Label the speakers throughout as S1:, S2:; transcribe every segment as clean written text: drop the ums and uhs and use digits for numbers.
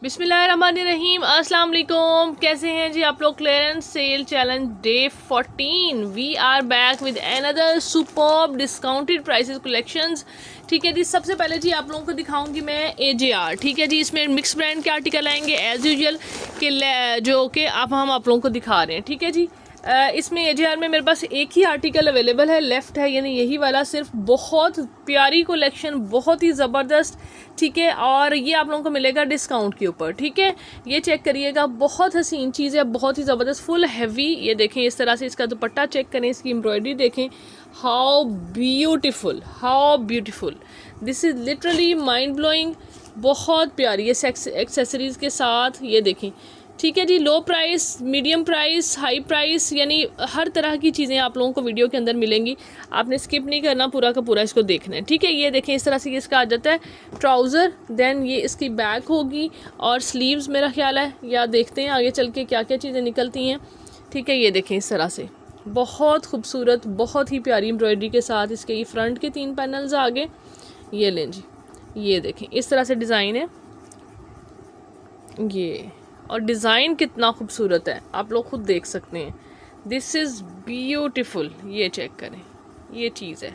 S1: बिस्मिल्लाहिर्रहमानिर्रहीम, अस्सलाम वालेकुम। कैसे हैं जी आप लोग? Clearance sale challenge day 14 we are back with another superb discounted prices collections. ठीक है जी, सबसे पहले जी आप लोगों को दिखाऊंगी मैं AJR। ठीक है जी, इसमें मिक्स ब्रांड के आर्टिकल आएंगे एज़ यूजुअल के जो कि अब हम आप लोगों को दिखा रहे हैं। ठीक है जी, इसमें AJR में मेरे पास एक ही आर्टिकल अवेलेबल है, लेफ़्ट है यानी यही वाला। सिर्फ बहुत प्यारी कलेक्शन, बहुत ही ज़बरदस्त। ठीक है, और ये आप लोगों को मिलेगा डिस्काउंट के ऊपर। ठीक है, ये चेक करिएगा, बहुत हसीन चीज़ है, बहुत ही ज़बरदस्त, फुल हैवी। ये देखें इस तरह से इसका दुपट्टा चेक करें, इसकी एम्ब्रॉयडरी देखें, how beautiful, how beautiful. This is literally mind blowing. बहुत प्यारी है एक्सेसरीज़ के साथ। ये देखें। ठीक है जी, low price, medium price, high price, यानी हर तरह की चीज़ें आप लोगों को वीडियो के अंदर मिलेंगी। आपने स्किप नहीं करना, पूरा का पूरा इसको देखना है। ठीक है, ये देखें इस तरह से इसका आ जाता है ट्राउज़र, देन ये इसकी बैक होगी और स्लीव्स मेरा ख्याल है, या देखते हैं आगे चल के क्या क्या चीज़ें निकलती हैं। ठीक है, ये देखें इस तरह से बहुत खूबसूरत, बहुत ही प्यारी एम्ब्रॉयडरी के साथ इसके ये फ्रंट के 3 पैनल्स आगे। ये लें जी, ये देखें इस तरह से डिज़ाइन है ये, और डिज़ाइन कितना खूबसूरत है आप लोग खुद देख सकते हैं। This is beautiful. ये चेक करें, ये चीज़ है,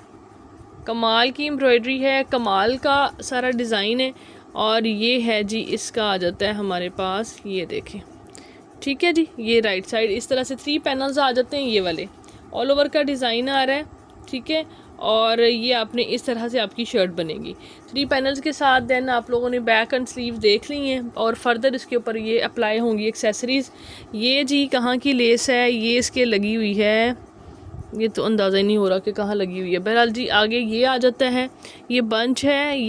S1: कमाल की एम्ब्रॉयडरी है, कमाल का सारा डिज़ाइन है। और ये है जी, इसका आ जाता है हमारे पास, ये देखें। ठीक है जी, ये राइट साइड इस तरह से 3 पैनल्स आ जाते हैं, ये वाले ऑल ओवर का डिज़ाइन आ रहा है। ठीक है, और ये आपने इस तरह से आपकी शर्ट बनेगी 3 पैनल्स के साथ। देन आप लोगों ने बैक एंड स्लीव देख ली हैं, और फर्दर इसके ऊपर ये अप्लाई होंगी एक्सेसरीज़। ये जी कहाँ की लेस है, ये इसके लगी हुई है, ये तो अंदाज़ा ही नहीं हो रहा कि कहाँ लगी हुई है। बहरहाल जी आगे ये आ जाता है, ये बंच है,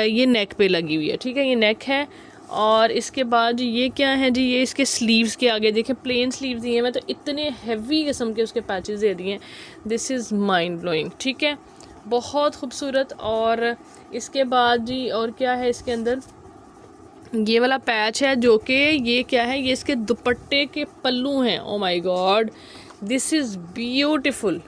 S1: ये नेक पे लगी हुई है। ठीक है, ये नेक है। और इसके बाद ये क्या है जी, ये इसके स्लीव्स के आगे देखें, प्लेन स्लीव्स दिए हैं, मैं तो इतने हैवी किस्म के उसके पैचेस दे दिए हैं। This is mind blowing. ठीक है, बहुत खूबसूरत। और इसके बाद जी और क्या है इसके अंदर, ये वाला पैच है जो कि ये क्या है, ये इसके दुपट्टे के पल्लू हैं। Oh my God, this is beautiful,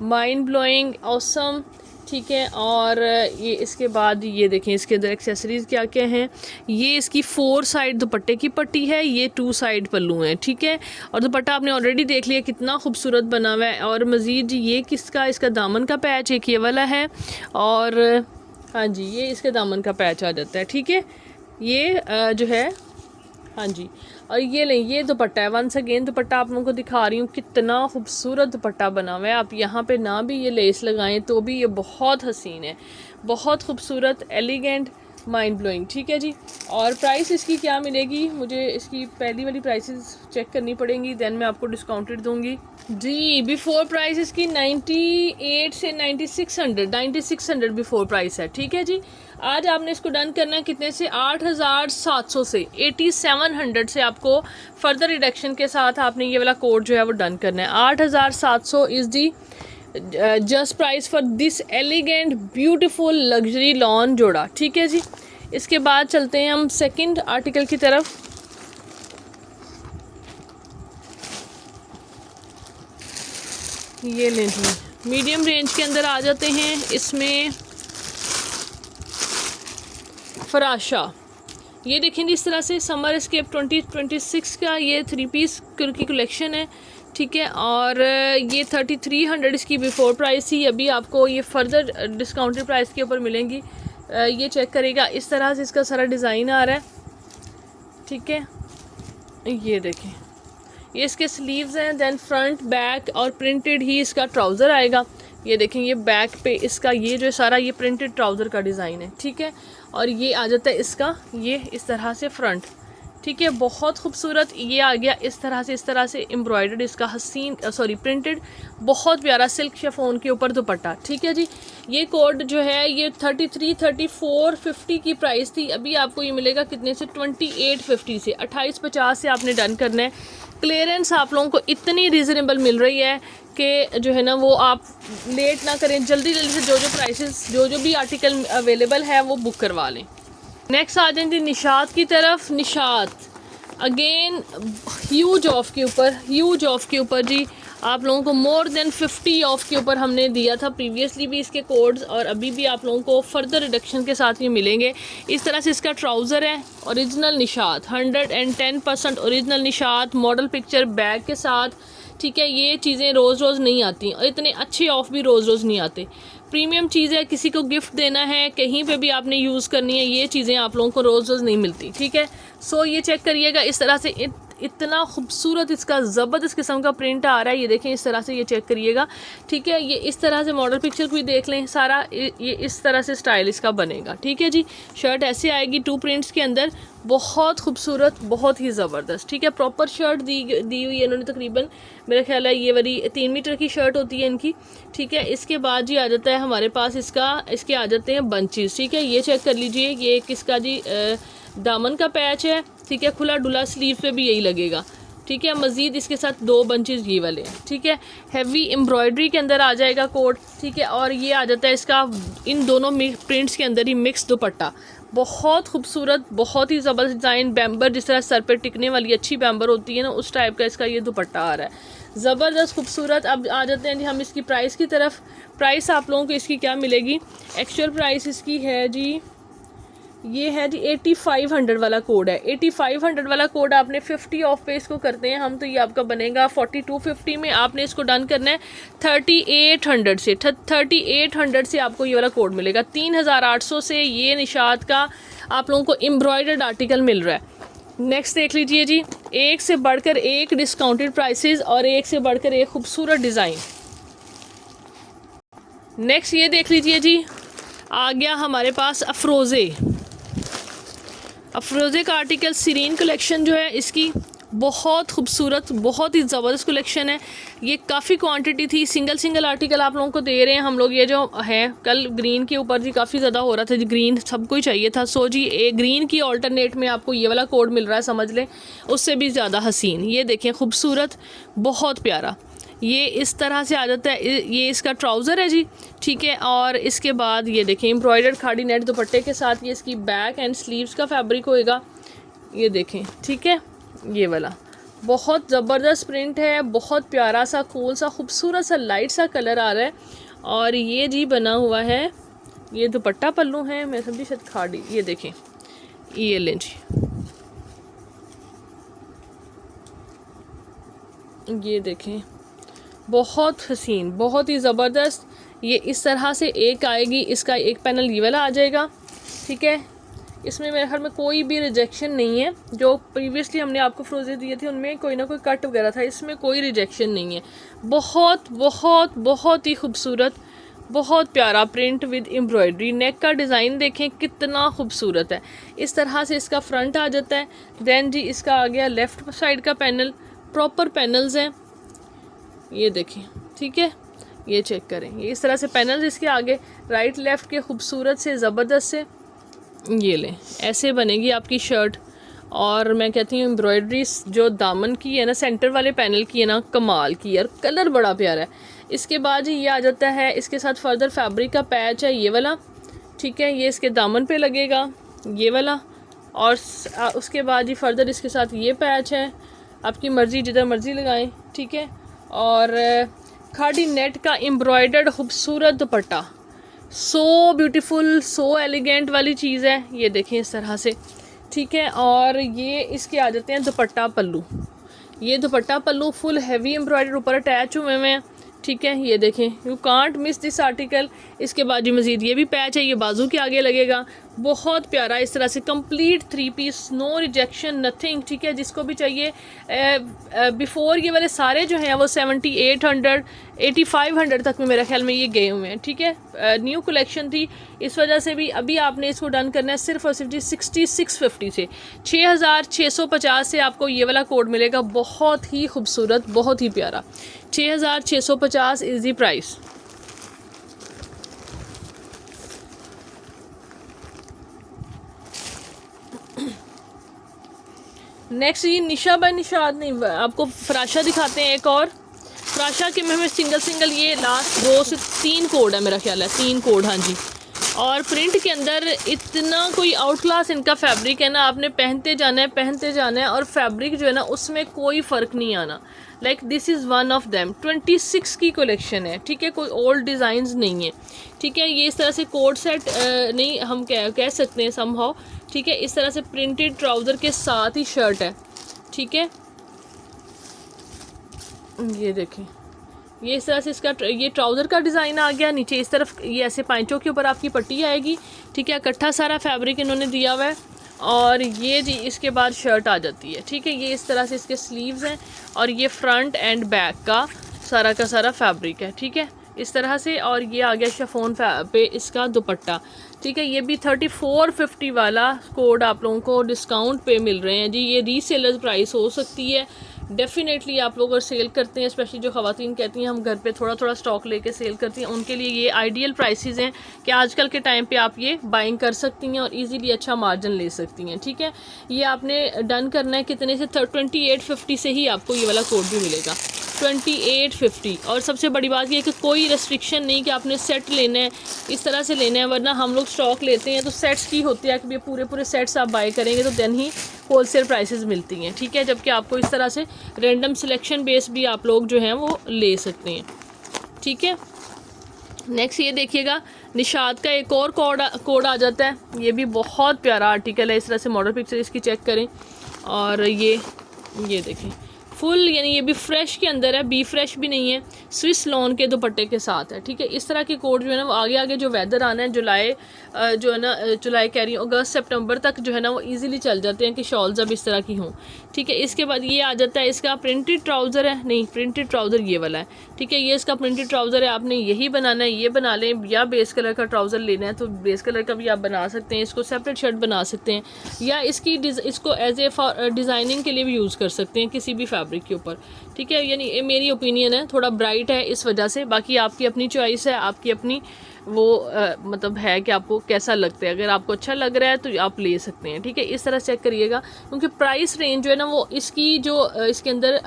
S1: mind blowing, awesome. ठीक है, और ये इसके बाद ये देखें इसके अंदर एक्सेसरीज़ क्या क्या हैं। ये इसकी 4 साइड दुपट्टे की पट्टी है, ये 2 साइड पल्लू हैं। ठीक है, और दुपट्टा आपने ऑलरेडी देख लिया कितना खूबसूरत बना हुआ है। और मज़ीद ये किसका, इसका दामन का पैच एक ये वाला है, और हाँ जी ये इसके दामन का पैच आ जाता है। ठीक है, ये जो है, हाँ जी, और ये लें, ये दुपट्टा है। वंस अगेन दुपट्टा आप लोगों को दिखा रही हूँ, कितना खूबसूरत दुपट्टा बना हुआ है। आप यहाँ पे ना भी ये लेस लगाएं तो भी ये बहुत हसीन है, बहुत खूबसूरत, एलिगेंट, माइंड ब्लोइंग। ठीक है जी, और प्राइस इसकी क्या मिलेगी, मुझे इसकी पहली वाली प्राइसेस चेक करनी पड़ेंगी, देन मैं आपको डिस्काउंटेड दूंगी जी। बिफोर प्राइस इसकी 98 से 9600 बिफोर प्राइस है। ठीक है जी, आज आपने इसको डन करना है कितने से, 8700 से 8700 से आपको फर्दर रिडक्शन के साथ आपने ये वाला कोड जो है वो डन करना है। 8700 is the just price for this elegant beautiful luxury lawn जोड़ा। ठीक है जी, इसके बाद चलते हैं हम सेकंड आर्टिकल की तरफ। ये लें जी, मीडियम रेंज के अंदर आ जाते हैं। इसमें फराशा, ये देखें इस तरह से समर एस्केप 2026 का ये 3 पीस की कलेक्शन है। ठीक है, और ये 3300 इसकी बिफोर प्राइस थी, अभी आपको ये फर्दर डिस्काउंटेड प्राइस के ऊपर मिलेंगी। ये चेक करेगा, इस तरह से इसका सारा डिज़ाइन आ रहा है। ठीक है, ये देखें, ये इसके स्लीव्स हैं, देन फ्रंट बैक और प्रिंटेड ही इसका ट्राउज़र आएगा। ये देखें, ये बैक पे इसका ये जो सारा ये प्रिंटेड ट्राउज़र का डिज़ाइन है। ठीक है, और ये आ जाता है इसका ये इस तरह से फ्रंट। ठीक है, बहुत खूबसूरत। ये आ गया इस तरह से एम्ब्रॉयडर्ड इसका हसीन, सॉरी प्रिंटेड, बहुत प्यारा सिल्क शिफॉन के ऊपर दुपट्टा। ठीक है जी, ये कोड जो है ये 33, 34, 50 की प्राइस थी, अभी आपको ये मिलेगा कितने से, 2850 से, 2850 से आपने डन करना है। क्लियरेंस आप लोगों को इतनी रीज़नेबल मिल रही है कि जो है ना वो आप लेट ना करें, जल्दी जल्दी से जो प्राइसेस जो भी आर्टिकल अवेलेबल है वो बुक करवा लें। नेक्स्ट आ जाएंगे निशात की तरफ। निशात अगेन ह्यूज ऑफ के ऊपर जी आप लोगों को मोर देन 50 ऑफ के ऊपर हमने दिया था प्रीवियसली भी इसके कोड्स, और अभी भी आप लोगों को फर्दर रिडक्शन के साथ ये मिलेंगे। इस तरह से इसका ट्राउज़र है, original Nishat 110% original Nishat, model picture bag के साथ। ठीक है, ये चीज़ें रोज़ रोज़ नहीं आती और इतने अच्छे ऑफ भी रोज़ रोज़ नहीं आते। प्रीमियम चीज़ है, किसी को गिफ्ट देना है, कहीं पे भी आपने यूज़ करनी है, ये चीज़ें आप लोगों को रोज़ रोज़ नहीं मिलती। ठीक है, सो ये चेक करिएगा, इस तरह से इतना खूबसूरत इसका ज़बरदस्त किस्म का प्रिंट आ रहा है। ये देखें, इस तरह से ये चेक करिएगा। ठीक है, ये इस तरह से मॉडल पिक्चर को भी देख लें, सारा ये इस तरह से स्टाइल इसका बनेगा। ठीक है जी, शर्ट ऐसे आएगी 2 प्रिंट्स के अंदर, बहुत खूबसूरत, बहुत ही ज़बरदस्त। ठीक है, प्रॉपर शर्ट दी हुई है इन्होंने, तकरीबन मेरा ख्याल है ये वाली 3 मीटर की शर्ट होती है इनकी। ठीक है, इसके बाद जी आ जाता है हमारे पास इसके आ जाते हैं बंचेस। ठीक है, ये चेक कर लीजिए, ये किसका जी दामन का पैच है। ठीक है, खुला डुला स्लीव पे भी यही लगेगा। ठीक है, मज़ीद इसके साथ 2 बंचेस ये वाले हैं। ठीक है, हैवी एम्ब्रॉयडरी के अंदर आ जाएगा कोट। ठीक है, और ये आ जाता है इसका इन दोनों प्रिंट्स के अंदर ही मिक्स दुपट्टा, बहुत खूबसूरत, बहुत ही ज़बरदस्त डिज़ाइन। बैम्बर जिस तरह सर पे टिकने वाली अच्छी बैम्बर होती है ना, उस टाइप का इसका ये दुपट्टा आ रहा है, ज़बरदस्त खूबसूरत। अब आ जाते हैं जी हम इसकी प्राइस की तरफ। प्राइस आप लोगों को इसकी क्या मिलेगी, एक्चुअल प्राइस इसकी है जी, ये है जी 8500 वाला कोड है। 8500 वाला कोड आपने 50 ऑफ पे इसको करते हैं हम, तो ये आपका बनेगा 4250 में। आपने इसको डन करना है 3800 से, 3800 से आपको ये वाला कोड मिलेगा। 3800 से ये निशात का आप लोगों को एम्ब्रॉयडर्ड आर्टिकल मिल रहा है। नेक्स्ट देख लीजिए जी, एक से बढ़कर एक डिस्काउंटेड प्राइसेस और एक से बढ़कर एक खूबसूरत डिज़ाइन। नेक्स्ट ये देख लीजिए जी, आ गया हमारे पास अफरोज़े का आर्टिकल। सीरीन कलेक्शन जो है इसकी बहुत खूबसूरत, बहुत ही ज़बरदस्त कलेक्शन है। ये काफ़ी क्वांटिटी थी, सिंगल आर्टिकल आप लोगों को दे रहे हैं हम लोग। ये जो है कल ग्रीन के ऊपर जी काफ़ी ज़्यादा हो रहा था जी, ग्रीन सबको ही चाहिए था। सो जी ग्रीन की ऑल्टरनेट में आपको ये वाला कोड मिल रहा है, समझ लें उससे भी ज़्यादा हसीन। ये देखें, खूबसूरत, बहुत प्यारा। ये इस तरह से आ जाता है, ये इसका ट्राउज़र है जी। ठीक है, और इसके बाद ये देखें एम्ब्रॉयडर्ड खाड़ी नेट दुपट्टे के साथ ये इसकी बैक एंड स्लीव्स का फैब्रिक होएगा। ये देखें, ठीक है, ये वाला बहुत ज़बरदस्त प्रिंट है, बहुत प्यारा सा, कूल सा, खूबसूरत सा, लाइट सा कलर आ रहा है। और ये जी बना हुआ है, ये दुपट्टा पल्लू है, मैं समझी शायद खाड़ी। ये देखें, ये लें जी, ये देखें, बहुत हसीन, बहुत ही ज़बरदस्त। ये इस तरह से एक आएगी, इसका एक पैनल ये वाला आ जाएगा। ठीक है, इसमें मेरे ख्याल में कोई भी रिजेक्शन नहीं है। जो प्रीवियसली हमने आपको फ्रोजे दिए थे उनमें कोई ना कोई कट वगैरह था, इसमें कोई रिजेक्शन नहीं है। बहुत बहुत बहुत ही खूबसूरत, बहुत प्यारा प्रिंट विद एम्ब्रॉयडरी। नेक का डिज़ाइन देखें कितना खूबसूरत है। इस तरह से इसका फ्रंट आ जाता है। देन जी इसका आ गया लेफ़्ट साइड का पैनल, प्रॉपर पैनल्स हैं, ये देखें। ठीक है, ये चेक करें, ये इस तरह से पैनल्स इसके आगे राइट लेफ़्ट के खूबसूरत से, ज़बरदस्त से। ये लें, ऐसे बनेगी आपकी शर्ट। और मैं कहती हूँ एम्ब्रॉयडरी जो दामन की है ना, सेंटर वाले पैनल की है ना, कमाल की यार, कलर बड़ा प्यारा है। इसके बाद ये आ जाता है, इसके साथ फर्दर फैब्रिक का पैच है ये वाला। ठीक है, ये इसके दामन पे लगेगा ये वाला। और उसके बाद ही फर्दर इसके साथ ये पैच है, आपकी मर्ज़ी जिधर मर्ज़ी लगाएं। ठीक है, और खाड़ी नेट का एम्ब्रॉयडर्ड खूबसूरत दुपट्टा, सो ब्यूटीफुल, सो एलिगेंट वाली चीज़ है। ये देखें इस तरह से। ठीक है, और ये इसके आ जाते हैं दुपट्टा पल्लू। ये दुपट्टा पल्लू फुल हैवी एम्ब्रॉयडर ऊपर अटैच हुए हैं। ठीक है, ये देखें, you can't miss this article. इसके बाद जी मज़ीद ये भी पैच है, ये बाजू के आगे लगेगा, बहुत प्यारा। इस तरह से complete 3 piece, no rejection, nothing. ठीक है, जिसको भी चाहिए। बिफोर ये वाले सारे जो हैं वो 7800 8500 तक में मेरे ख्याल में ये गए हुए हैं। ठीक है, न्यू कलेक्शन थी, इस वजह से भी अभी आपने इसको डन करना है सिर्फ और सिर्फ 6650 से। 6650 से आपको ये वाला कोड मिलेगा, बहुत ही खूबसूरत, बहुत ही प्यारा। 6650 इज़ दी प्राइस। नेक्स्ट ये निशा बाय निशाद नहीं, आपको फराशा दिखाते हैं एक और। फराशा के में सिंगल ये लास्ट 2 से 3 कोड है मेरा ख्याल है, 3 कोड। हाँ जी, और प्रिंट के अंदर इतना कोई आउट क्लास इनका फैब्रिक है ना, आपने पहनते जाना है और फैब्रिक जो है ना उसमें कोई फ़र्क नहीं आना। Like this is one of them. 26 की कलेक्शन है, ठीक है, कोई ओल्ड डिज़ाइंस नहीं है, ठीक है। ये इस तरह से कोट सेट नहीं हम कह सकते हैं समहाउ, ठीक है। इस तरह से प्रिंटेड ट्राउज़र के साथ ही शर्ट है, ठीक है। ये देखें, ये इस तरह से इसका ये ट्राउज़र का डिज़ाइन आ गया। नीचे इस तरफ ये ऐसे पाइंचों के ऊपर आपकी पट्टी आएगी, ठीक है। इकट्ठा सारा फैब्रिक इन्होंने दिया हुआ है और ये जी इसके बाद शर्ट आ जाती है, ठीक है। ये इस तरह से इसके स्लीव्स हैं और ये फ्रंट एंड बैक का सारा फैब्रिक है, ठीक है, इस तरह से। और ये आ गया शिफॉन पे इसका दुपट्टा, ठीक है। ये भी 3450 वाला कोड आप लोगों को डिस्काउंट पे मिल रहे हैं जी। ये रीसेलर प्राइस हो सकती है डेफ़िनेटली। आप लोग अगर सेल करते हैं, स्पेशली जो ख़वातीन कहती हैं हम घर पे थोड़ा थोड़ा स्टॉक लेके सेल करती हैं, उनके लिए ये आइडियल प्राइसेस हैं कि आजकल के टाइम पे आप ये बाइंग कर सकती हैं और इजीली अच्छा मार्जिन ले सकती हैं, ठीक है। ये आपने डन करना है कितने से 2850 से ही आपको ये वाला कोड भी मिलेगा, 2850। और सबसे बड़ी बात ये है कि कोई रेस्ट्रिक्शन नहीं कि आपने सेट लेना है, इस तरह से लेना है, वरना हम लोग स्टॉक लेते हैं तो सेट्स की होती है कि पूरे सेट्स आप बाय करेंगे तो देन ही होलसेल प्राइसेस मिलती हैं, ठीक है। जबकि आपको इस तरह से रैंडम सिलेक्शन बेस भी आप लोग जो हैं वो ले सकते हैं, ठीक है। नेक्स्ट ये देखिएगा, निशात का एक और कोड आ जाता है। ये भी बहुत प्यारा आर्टिकल है। इस तरह से मॉडल पिक्चर इसकी चेक करें और ये देखें फुल, यानी ये भी फ्रेश के अंदर है, बी फ्रेश भी नहीं है, स्विस लॉन के दुपट्टे के साथ है, ठीक है। इस तरह के कोड जो है ना वो आगे जो वेदर आना है, जुलाई जो है ना जुलाई कह रही हूँ, अगस्त सितंबर तक जो है ना वो इजीली चल जाते हैं कि शॉल्स अब इस तरह की हों, ठीक है। इसके बाद ये आ जाता है, इसका प्रिंटेड ट्राउज़र है, नहीं प्रिंटेड ट्राउज़र ये वाला है, ठीक है। ये इसका प्रिंटेड ट्राउज़र है, आपने यही बनाना है, ये बना लें, या बेस कलर का ट्राउज़र लेना है तो बेस कलर का भी आप बना सकते हैं, इसको सेपरेट शर्ट बना सकते हैं, या इसको एज ए डिज़ाइनिंग के लिए भी यूज़ कर सकते हैं किसी भी फैब्रिक के ऊपर, ठीक है। यानी ये मेरी ओपिनियन है, थोड़ा ब्राइट है इस वजह से, बाकी आपकी अपनी चॉइस है, आपकी अपनी वो मतलब है कि आपको कैसा लगता है। अगर आपको अच्छा लग रहा है तो आप ले सकते हैं, ठीक है। इस तरह चेक करिएगा, क्योंकि प्राइस रेंज जो है ना वो इसकी जो इसके अंदर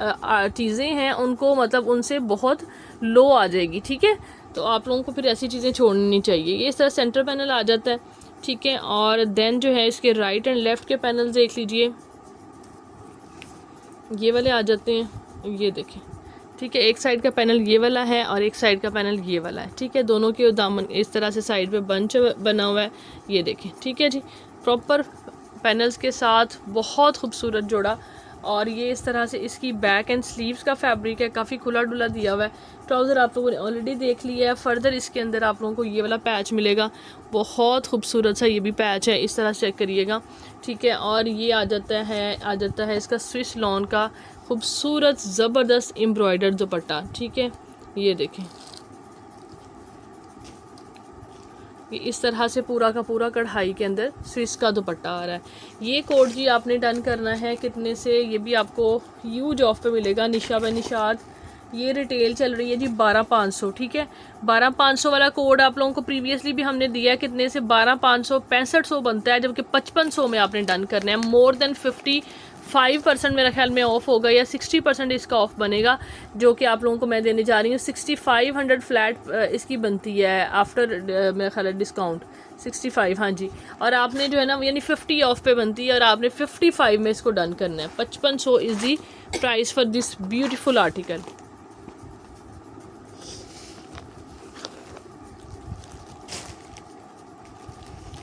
S1: चीज़ें हैं उनको मतलब उनसे बहुत लो आ जाएगी, ठीक है। तो आप लोगों को फिर ऐसी चीज़ें छोड़नी नहीं चाहिए। ये इस तरह सेंटर पैनल आ जाता है, ठीक है। और देन जो है इसके राइट एंड लेफ़्ट के पैनल देख लीजिए, ये वाले आ जाते हैं, ये देखें, ठीक है। एक साइड का पैनल ये वाला है और एक साइड का पैनल ये वाला है, ठीक है। दोनों के दामन इस तरह से साइड पे बंच बना हुआ है, ये देखें, ठीक है जी। प्रॉपर पैनल्स के साथ बहुत खूबसूरत जोड़ा। और ये इस तरह से इसकी बैक एंड स्लीव्स का फैब्रिक है, काफ़ी खुला डुला दिया हुआ है। ट्राउज़र आप लोगों ने ऑलरेडी देख लिया है। फर्दर इसके अंदर आप लोगों को ये वाला पैच मिलेगा, बहुत खूबसूरत सा ये भी पैच है, इस तरह चेक करिएगा, ठीक है। और ये आ जाता है इसका स्विस लॉन का खूबसूरत ज़बरदस्त एम्ब्रॉयडर्ड दुपट्टा, ठीक है। ये देखें, ये इस तरह से पूरा का पूरा कढ़ाई के अंदर स्विस का दुपट्टा आ रहा है। ये कोड जी आपने डन करना है कितने से, ये भी आपको ह्यूज ऑफ पे मिलेगा, निशा बाय निशात। ये रिटेल चल रही है जी 12500, ठीक है। 12500 वाला कोड आप लोगों को प्रीवियसली भी हमने दिया है, कितने से 12500 6500 बनता है, जबकि 5500 में आपने डन करना है। मोर देन 55% मेरा ख्याल में ऑफ होगा, या 60% इसका ऑफ बनेगा, जो कि आप लोगों को मैं देने जा रही हूँ। 6500 फ्लैट इसकी बनती है आफ्टर मेरा ख्याल है डिस्काउंट 65, हाँ जी। और आपने जो है ना यानी 50 ऑफ पे बनती है और आपने 55 में इसको डन करना है। 5500 is the price for this beautiful article.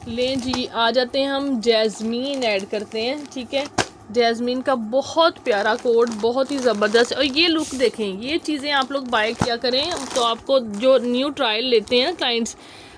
S1: लें जी, आ जाते हैं हम जैस्मीन ऐड करते हैं, ठीक है। जैस्मीन का बहुत प्यारा कोड, बहुत ही ज़बरदस्त। और ये लुक देखें, ये चीज़ें आप लोग बाय किया करें तो आपको जो न्यू ट्रायल लेते हैं ना क्लाइंट्स,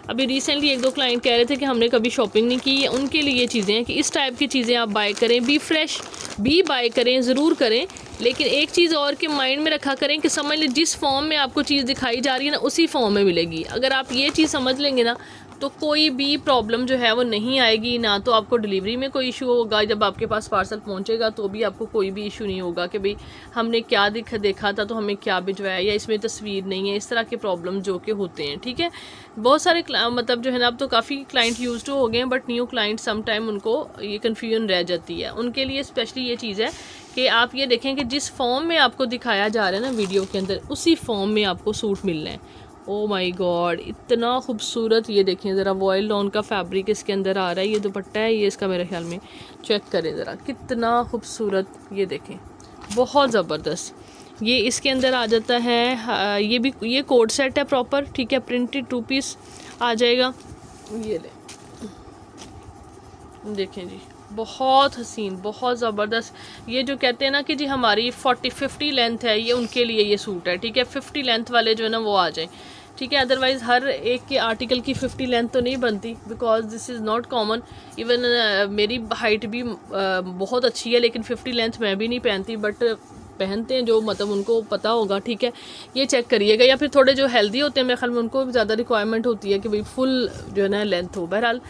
S1: अभी रिसेंटली 1-2 क्लाइंट कह रहे थे कि हमने कभी शॉपिंग नहीं की, उनके लिए ये चीज़ें हैं कि इस टाइप की चीज़ें आप बाय करें। बी फ्रेश भी बाय करें, ज़रूर करें, लेकिन एक चीज़ और के माइंड में रखा करें कि समझ लें जिस फॉर्म में आपको चीज़ दिखाई जा रही है ना उसी फॉर्म में मिलेगी। अगर आप ये चीज़ समझ लेंगे ना तो कोई भी प्रॉब्लम जो है वो नहीं आएगी, ना तो आपको डिलीवरी में कोई इशू होगा, जब आपके पास पार्सल पहुंचेगा तो भी आपको कोई भी इशू नहीं होगा कि भाई हमने क्या देखा था तो हमें क्या भिजवाया या इसमें तस्वीर नहीं है, इस तरह के प्रॉब्लम जो कि होते हैं, ठीक है। बहुत सारे मतलब जो है ना अब तो काफ़ी क्लाइंट यूज टू हो गए हैं, but new client some time उनको ये कन्फ्यूजन रह जाती है। उनके लिए स्पेशली ये चीज़ है कि आप ये देखें कि जिस फॉर्म में आपको दिखाया जा रहा है ना वीडियो के अंदर, उसी फॉर्म में आपको सूट मिलना है, ओ माय गॉड, इतना खूबसूरत। ये देखें ज़रा, वॉयल लॉन का फैब्रिक इसके अंदर आ रहा है। ये दुपट्टा है ये इसका, मेरे ख्याल में। चेक करें ज़रा कितना खूबसूरत, ये देखें, बहुत ज़बरदस्त। ये इसके अंदर आ जाता है, ये भी ये कोड सेट है प्रॉपर, ठीक है, प्रिंटेड 2 पीस आ जाएगा। ये ले, देखें जी, बहुत हसीन, बहुत ज़बरदस्त। ये जो कहते हैं ना कि जी हमारी 40-50 लेंथ है, ये उनके लिए ये सूट है, ठीक है। 50 लेंथ वाले जो है ना वो आ जाए, ठीक है। अदरवाइज़ हर एक के आर्टिकल की 50 लेंथ तो नहीं बनती, because this is not common. Even मेरी हाइट भी बहुत अच्छी है, लेकिन 50 लेंथ मैं भी नहीं पहनती, बट पहनते हैं जो मतलब उनको पता होगा, ठीक है। ये चेक करिएगा। या फिर थोड़े जो हेल्दी होते हैं मेरे ख्याल में, उनको ज़्यादा रिक्वायरमेंट होती है कि भाई फुल जो है ना लेंथ हो। बहरहाल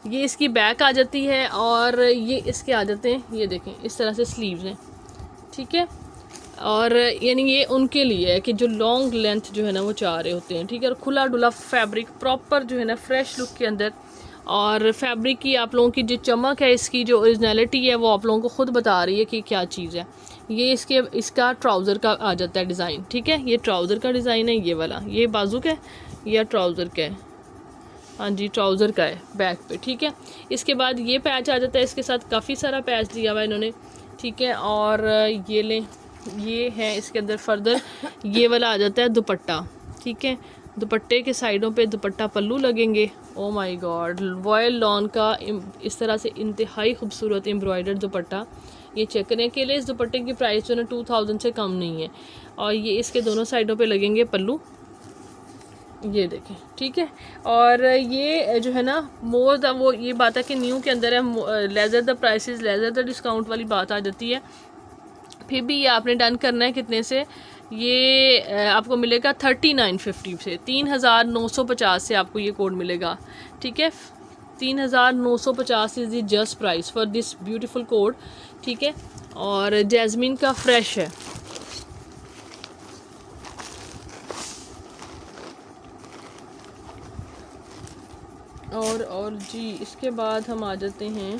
S1: ये इसकी बैक आ जाती है और ये इसके आ जाते हैं, ये देखें इस तरह से स्लीव्स हैं, ठीक है। और यानी ये उनके लिए है कि जो लॉन्ग लेंथ जो है ना वो चाह रहे होते हैं, ठीक है। और खुला डुला फैब्रिक प्रॉपर जो है ना फ्रेश लुक के अंदर। और फैब्रिक की आप लोगों की जो चमक है, इसकी जो ओरिजिनलिटी है, वो आप लोगों को ख़ुद बता रही है कि क्या चीज़ है। ये इसका ट्राउज़र का आ जाता है डिज़ाइन, ठीक है। ये ट्राउज़र का डिज़ाइन है, ये वाला। ये बाजू का है या ट्राउज़र का है? हाँ जी, ट्राउज़र का है बैक पे, ठीक है। इसके बाद ये पैच आ जाता है, इसके साथ काफ़ी सारा पैच दिया हुआ है इन्होंने, ठीक है। और ये लें, ये है इसके अंदर फर्दर, ये वाला आ जाता है दुपट्टा, ठीक है। दुपट्टे के साइडों पे दुपट्टा पल्लू लगेंगे। Oh my God, vial lawn का इस तरह से इंतहाई खूबसूरत एम्ब्रॉयडर्ड दुपट्टा। ये चेक करने के लिए इस दुपट्टे की प्राइस जो है 2000 से कम नहीं है। और ये इसके दोनों साइडों पे लगेंगे पल्लू, ये देखें, ठीक है। और ये जो है ना मोर द, वो ये बात है कि न्यू के अंदर है, laser the prices, laser the discount वाली बात आ जाती है। फिर भी ये आपने डन करना है कितने से, ये आपको मिलेगा 3950 से, 3950 से आपको ये कोड मिलेगा, ठीक है। 3950 is the just price for this beautiful code, ठीक है। और जैस्मिन का फ्रेश है। और जी इसके बाद हम आ जाते हैं